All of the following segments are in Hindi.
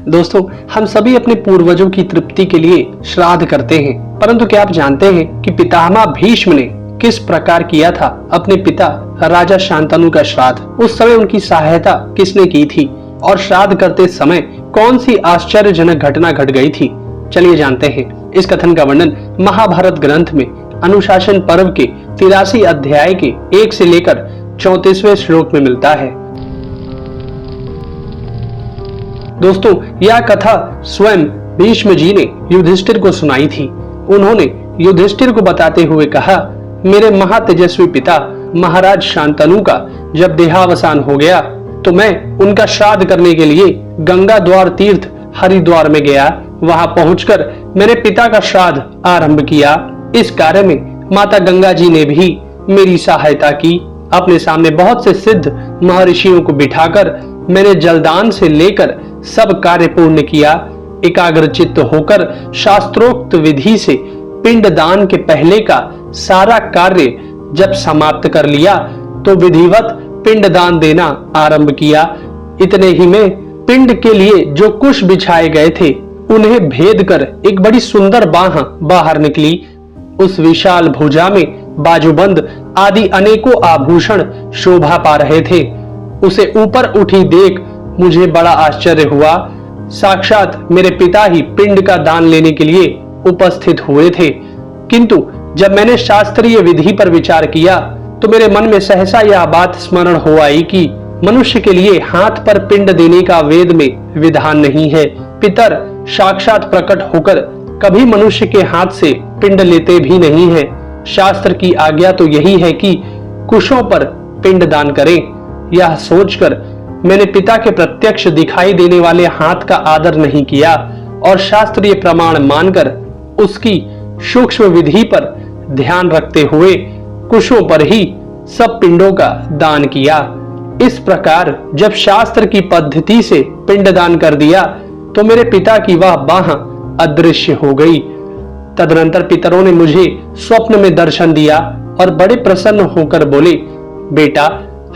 दोस्तों, हम सभी अपने पूर्वजों की तृप्ति के लिए श्राद्ध करते हैं, परंतु क्या आप जानते हैं कि पितामह भीष्म ने किस प्रकार किया था अपने पिता राजा शांतनु का श्राद्ध? उस समय उनकी सहायता किसने की थी और श्राद्ध करते समय कौन सी आश्चर्यजनक घटना घट गई थी? चलिए जानते हैं। इस कथन का वर्णन महाभारत ग्रंथ में अनुशासन पर्व के 83 अध्याय के 1 से लेकर 34वें श्लोक में मिलता है। दोस्तों, यह कथा स्वयं भीष्म जी ने युधिष्ठिर को सुनाई थी। उन्होंने युधिष्ठिर को बताते हुए कहा, मेरे महातेजस्वी पिता महाराज शांतनु का जब देहावसान हो गया तो मैं उनका श्राद्ध करने के लिए गंगा द्वार तीर्थ हरिद्वार में गया। वहां पहुंचकर मैंने पिता का श्राद्ध आरंभ किया। इस कार्य में माता गंगा जी ने भी मेरी सहायता की। अपने सामने बहुत से सिद्ध महर्षियों को बिठाकर मैंने जलदान से लेकर सब कार्य पूर्ण किया। एकाग्रचित्त होकर शास्त्रोक्त विधि से पिंड दान के पहले का सारा कार्य जब समाप्त कर लिया तो विधिवत पिंड दान देना आरंभ किया। इतने ही में पिंड के लिए जो कुश बिछाए गए थे उन्हें भेद कर एक बड़ी सुंदर बाह बाहर निकली। उस विशाल भुजा में बाजूबंद आदि अनेकों आभूषण शोभा पा रहे थे। उसे ऊपर उठी देख मुझे बड़ा आश्चर्य हुआ। साक्षात मेरे पिता ही पिंड का दान लेने के लिए उपस्थित हुए थे। किंतु जब मैंने शास्त्रीय विधि पर विचार किया तो मेरे मन में सहसा यह बात स्मरण हो आई कि मनुष्य के लिए हाथ पर पिंड देने का वेद में विधान नहीं है। पितर साक्षात प्रकट होकर कभी मनुष्य के हाथ से पिंड लेते भी नहीं है। शास्त्र की आज्ञा तो यही है कि कुशों पर पिंड दान करें। यह सोचकर मैंने पिता के प्रत्यक्ष दिखाई देने वाले हाथ का आदर नहीं किया और शास्त्रीय प्रमाण मानकर उसकी सूक्ष्म विधि पर ध्यान रखते हुए कुशों पर ही सब पिंडों का दान किया। इस प्रकार जब शास्त्र की पद्धति से पिंड दान कर दिया तो मेरे पिता की वह बाह अदृश्य हो गई। तदनंतर पितरों ने मुझे स्वप्न में दर्शन दिया और बड़े प्रसन्न होकर बोले, बेटा,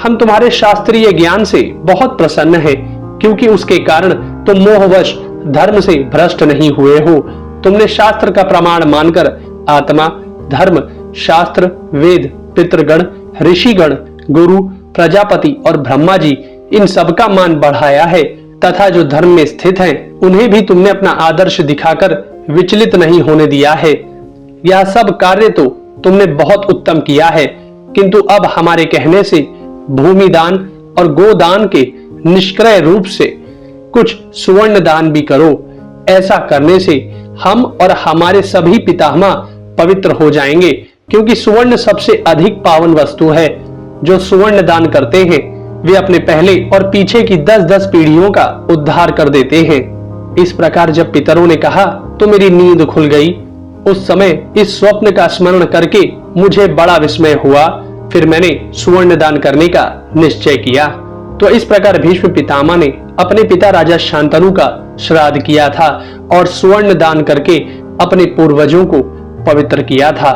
हम तुम्हारे शास्त्रीय ज्ञान से बहुत प्रसन्न हैं, क्योंकि उसके कारण तुम मोहवश धर्म से भ्रष्ट नहीं हुए हो। तुमने शास्त्र का प्रमाण मानकर आत्मा, धर्म, शास्त्र, वेद, पितृगण, ऋषिगण, गुरु, प्रजापति और ब्रह्मा जी इन सबका मान बढ़ाया है तथा जो धर्म में स्थित हैं उन्हें भी तुमने अपना आदर्श दिखाकर विचलित नहीं होने दिया है। यह सब कार्य तो तुमने बहुत उत्तम किया है, किंतु अब हमारे कहने से भूमि दान और गोदान के निष्क्रय रूप से कुछ सुवर्ण दान भी करो। ऐसा करने से हम और हमारे सभी पितामह पवित्र हो जाएंगे, क्योंकि सुवर्ण सबसे अधिक पावन वस्तु है। जो सुवर्ण दान करते हैं वे अपने पहले और पीछे की 10-10 पीढ़ियों का उद्धार कर देते हैं। इस प्रकार जब पितरों ने कहा तो मेरी नींद खुल गई। उस समय इस स्वप्न का स्मरण करके मुझे बड़ा विस्मय हुआ। फिर मैंने सुवर्ण दान करने का निश्चय किया। तो इस प्रकार भीष्म पितामह ने अपने पिता राजा शांतनु का श्राद्ध किया था और सुवर्ण दान करके अपने पूर्वजों को पवित्र किया था।